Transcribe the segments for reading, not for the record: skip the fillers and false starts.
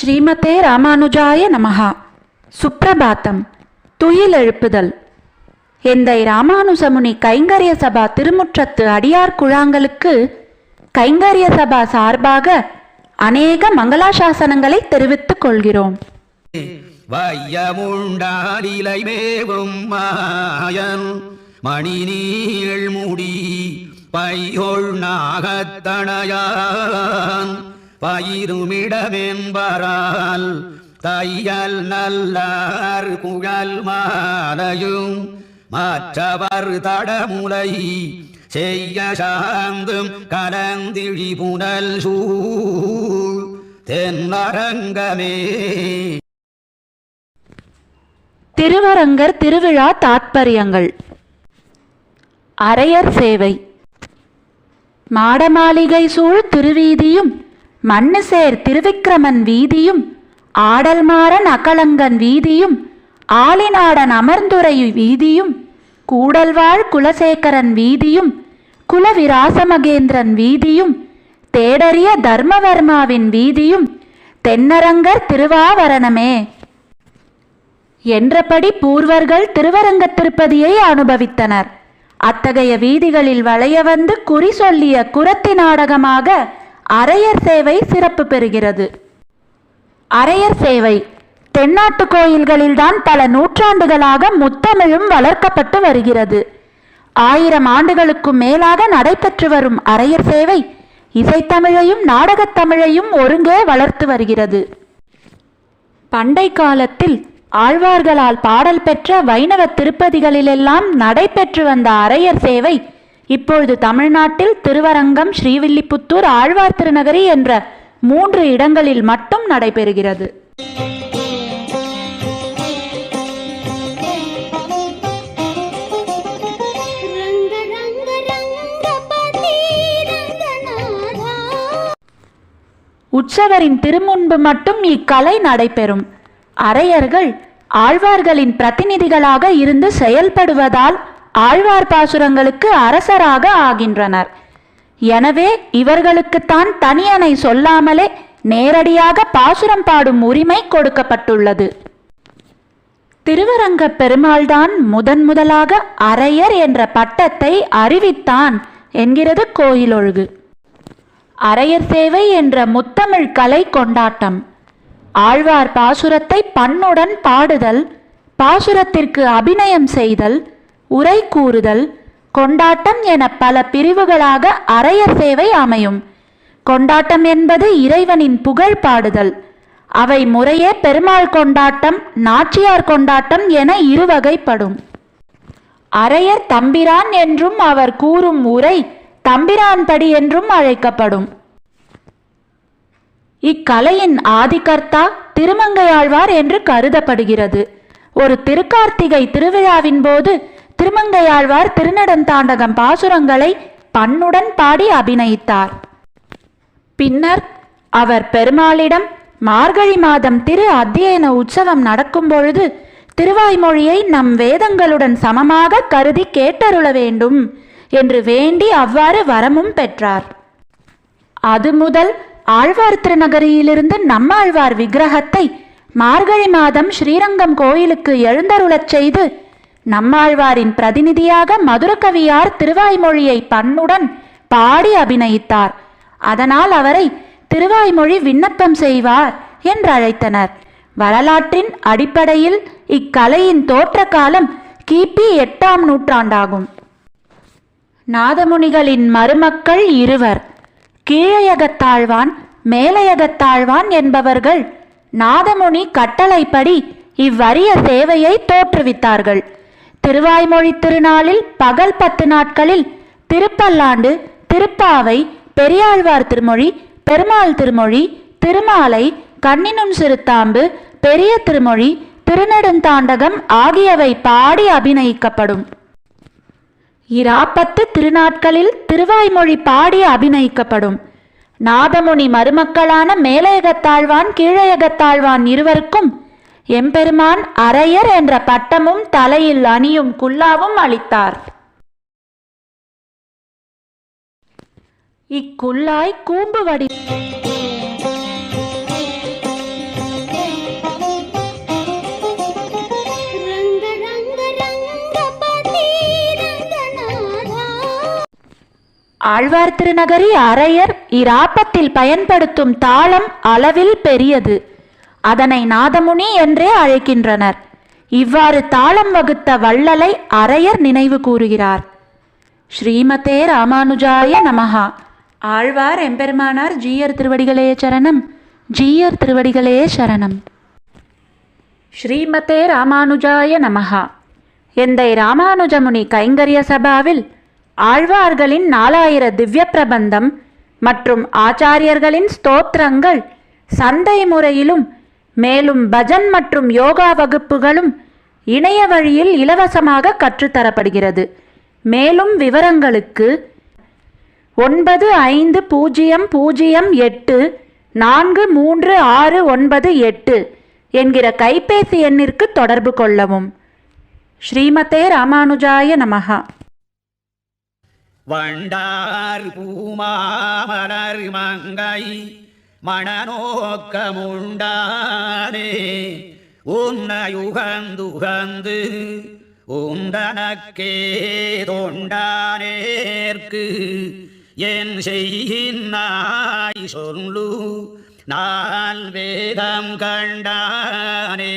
ஸ்ரீமதே ராமானுஜாய நமஹா. சுப்ரபாத்தம். துயில் எழுப்புதல். எந்தை ராமானுஜமுனி கைங்கரிய சபா திருமுற்றத்து அடியார் குழாங்களுக்கு கைங்கரிய சபா சார்பாக அநேக மங்களாசாசனங்களை தெரிவித்துக் கொள்கிறோம். வையமுண்டாலிலை மேவும் மாயன் மணி நீள் முடி பையொள் நாகத்தனையான் பயிருமிடமென்பரால் தையல் நல்லார் குழல் மாலையும் மற்றவர் தடமுலை செய்ய சாந்தும் கலந்திழி புனல் சூழ் தென்னரங்கமே. திருவரங்கர் திருவிழா தாத்பரியங்கள். அரையர் சேவை. மாடமாளிகை சூழ் திருவீதியும் மண்ணுசேர் திருவிக்கிரமன் வீதியும் ஆடல்மாறன் அகலங்கன் வீதியும் ஆலிநாடன் அமர்ந்துரை வீதியும் கூடல்வாழ் குலசேகரன் வீதியும் குலவிராசமகேந்திரன் வீதியும் தேடரிய தர்மவர்மாவின் வீதியும் தென்னரங்கர் திருவாவரணமே என்றபடி பூர்வர்கள் திருவரங்க திருப்பதியை அனுபவித்தனர். அத்தகைய வீதிகளில் வளைய வந்து குறி சொல்லிய குரத்தி நாடகமாக அரையர் சேவை சிறப்பு பெறுகிறது. அரையர் சேவை தென்னாட்டு கோயில்களில்தான் பல நூற்றாண்டுகளாக முத்தமிழும் வளர்க்கப்பட்டு வருகிறது. 1000 ஆண்டுகளுக்கும் மேலாக நடைபெற்று வரும் அரையர் சேவை இசைத்தமிழையும் நாடகத்தமிழையும் ஒருங்கே வளர்த்து வருகிறது. பண்டை காலத்தில் ஆழ்வார்களால் பாடல் பெற்ற வைணவ திருப்பதிகளிலெல்லாம் நடைபெற்று வந்த அரையர் சேவை இப்பொழுது தமிழ்நாட்டில் திருவரங்கம், ஸ்ரீவில்லிபுத்தூர், ஆழ்வார் திருநகரி என்ற 3 இடங்களில் மட்டும் நடைபெறுகிறது. உற்சவரின் திருமுன்பு மட்டும் இக்கலை நடைபெறும். அரையர்கள் ஆழ்வார்களின் பிரதிநிதிகளாக இருந்து செயல்படுவதால் ஆழ்வார் பாசுரங்களுக்கு அரசராக ஆகின்றனர். எனவே இவர்களுக்குத்தான் தனியனை சொல்லாமலே நேரடியாக பாசுரம் பாடும் உரிமை கொடுக்கப்பட்டுள்ளது. திருவரங்க பெருமாள்தான் முதலாக அரையர் என்ற பட்டத்தை அறிவித்தான் என்கிறது கோயிலொழுகு. அரையர் சேவை என்ற முத்தமிழ் கலை கொண்டாட்டம். ஆழ்வார் பாசுரத்தை பண்ணுடன் பாடுதல், பாசுரத்திற்கு அபிநயம் செய்தல், உரை கூறுதல், கொண்டாட்டம் என பல பிரிவுகளாக அரையர் சேவை அமையும். கொண்டாட்டம் என்பது இறைவனின் புகழ் பாடுதல். அவை முறையே பெருமாள் கொண்டாட்டம், நாச்சியார் கொண்டாட்டம் என 2 வகைப்படும். அரையர் தம்பிரான் என்றும் அவர் கூறும் உரை தம்பிரான்படி என்றும் அழைக்கப்படும். இக்கலையின் ஆதிகர்த்தா திருமங்கையாழ்வார் என்று கருதப்படுகிறது. ஒரு திருக்கார்த்திகை திருவிழாவின் போது திருமங்கையாழ்வார் திருநெடுந்தாண்டகம் பாசுரங்களை பண்ணுடன் பாடி அபிநயித்தார். பின்னர் அவர் பெருமாளிடம் மார்கழி மாதம் திரு அத்தியன உற்சவம் நடக்கும் பொழுது திருவாய்மொழியை நம் வேதங்களுடன் சமமாக கருதி கேட்டருள வேண்டும் என்று வேண்டி அவ்வாறு வரமும் பெற்றார். அது முதல் ஆழ்வார் திருநகரியிலிருந்து நம்மாழ்வார் விக்கிரகத்தை மார்கழி மாதம் ஸ்ரீரங்கம் கோயிலுக்கு எழுந்தருளச் செய்து நம்மாழ்வாரின் பிரதிநிதியாக மதுரகவியார் திருவாய்மொழியை பண்ணுடன் பாடி அபிநயித்தார். அதனால் அவரை திருவாய்மொழி விண்ணப்பம் செய்வார் என்று அழைத்தனர். வரலாற்றின் அடிப்படையில் இக்கலையின் தோற்ற காலம் கிபி 8ஆம் நூற்றாண்டாகும். நாதமுனிகளின் மருமக்கள் 2, கீழையகத்தாழ்வான், மேலையகத்தாழ்வான் என்பவர்கள் நாதமுனி கட்டளைப்படி இவ்வரிய சேவையை தோற்றுவித்தார்கள். திருவாய்மொழி திருநாளில் பகல் 10 நாட்களில் திருப்பல்லாண்டு, திருப்பாவை, பெரியாழ்வார் திருமொழி, பெருமாள் திருமொழி, திருமாலை, கண்ணினும் சிறுத்தாம்பு, பெரிய திருமொழி, திருநெடுந்தாண்டகம் ஆகியவை பாடி அபிநயிக்கப்படும். 10 திருநாட்களில் திருவாய்மொழி பாடி அபிநயிக்கப்படும். நாதமுனி மருமக்களான மேலையகத்தாழ்வான், கீழையகத்தாழ்வான் இருவருக்கும் எம்பெருமான் அரையர் என்ற பட்டமும் தலையில் அணியும் குல்லாவும் அளித்தார். இக்குல்லாய் கூம்பு வடி ஆழ்வார் திருநகரி அரையர் இராப்பத்தில் பயன்படுத்தும் தாளம் அளவில் பெரியது. அதனை நாதமுனி என்றே அழைக்கின்றனர். இவ்வாறு தாளம் வகுத்த வள்ளலை அரையர் நினைவு கூறுகிறார். ஸ்ரீமதே ராமானுஜாய நமஹா. ஆழ்வார் எம்பெருமானார் ஜீயர் திருவடிகளே சரணம். ஜீயர் திருவடிகளே சரணம். ஸ்ரீமதே ராமானுஜாய நமஹா. எந்தை ராமானுஜமுனி கைங்கரிய சபாவில் ஆழ்வார்களின் 4000 திவ்ய பிரபந்தம் மற்றும் ஆச்சாரியர்களின் ஸ்தோத்திரங்கள் சந்தை முறையிலும் மேலும் பஜன் மற்றும் யோகா வகுப்புகளும் இணைய வழியில் இலவசமாக கற்றுத்தரப்படுகிறது. மேலும் விவரங்களுக்கு 9508436698 என்கிற கைபேசி எண்ணிற்கு தொடர்பு கொள்ளவும். ஸ்ரீமதே ராமானுஜாய நமஹா. வண்டார் பூமாமலர் மங்கை மணநோக்கமுண்டானே உன்னையுகந்துகந்து உண்டனக்கே தொண்டானேற்கு என் செய்கின்னாய் சொல்லு நான் வேதம் கண்டானே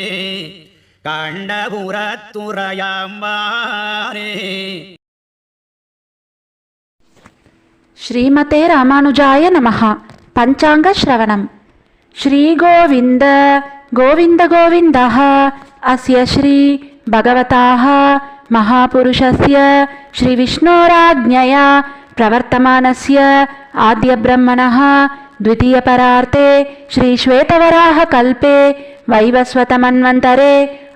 கண்டபுரத்துறையம்மானே. ஸ்ரீமதே ராமானுஜாய நமஹா. பஞ்சாங்க ஸ்ரவணம். ஸ்ரீ கோவிந்த கோவிந்த கோவிந்தः அஸ்ய ஸ்ரீ பகவதாः மகாபுருஷஸ்ய ஸ்ரீ விஷ்ணோராஜ்ஞயா பிரவர்த்தமானஸ்ய ஆத்ய பிரம்மணः द्वितीय परार्थे श्री श्वेतवराह कल्पे वैवस्वतमन्वन्तरे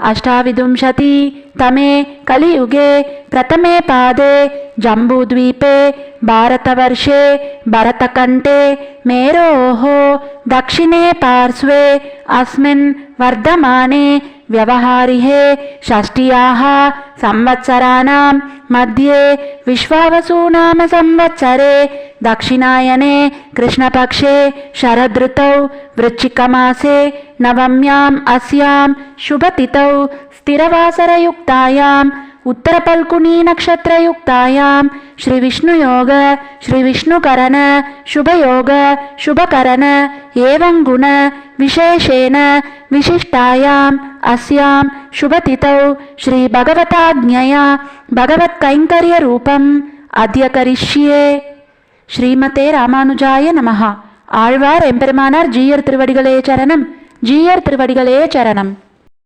28 तमे कलियुगे प्रथमे पादे जम्बूद्वीपे भारतवर्षे भरतकण्ठे मेरोः दक्षिणे पार्श्वे अस्मिन् वर्धमाने व्यवहारिहे षष्ट्याः संवत्सराणां मध्ये विश्वावसुनाम संवत्सरे दक्षिणायने कृष्णपक्षे शरदृतौ वृश्चिकमासे नवम्याम् अस्यां शुभतिथौ स्थिरवासरयुक्तायाम् उत्तरपल्कुनी नक्षत्रयुक्तायां श्री विष्णुयोग श्री विष्णुकरण शुभयोग शुभकरण एवं गुण विशेषेण विशिष्टायाम् अस्यां शुभतिथौ श्री भगवताज्ञया भगवत्कैङ्कर्य रूपम् अद्य करिष्ये. ஸ்ரீமதே ராமானுஜாய நமஹா. ஆழ்வார் எம்பெருமானார் ஜீயர் திருவடிகளே சரணம். ஜீயர் திருவடிகளே சரணம்.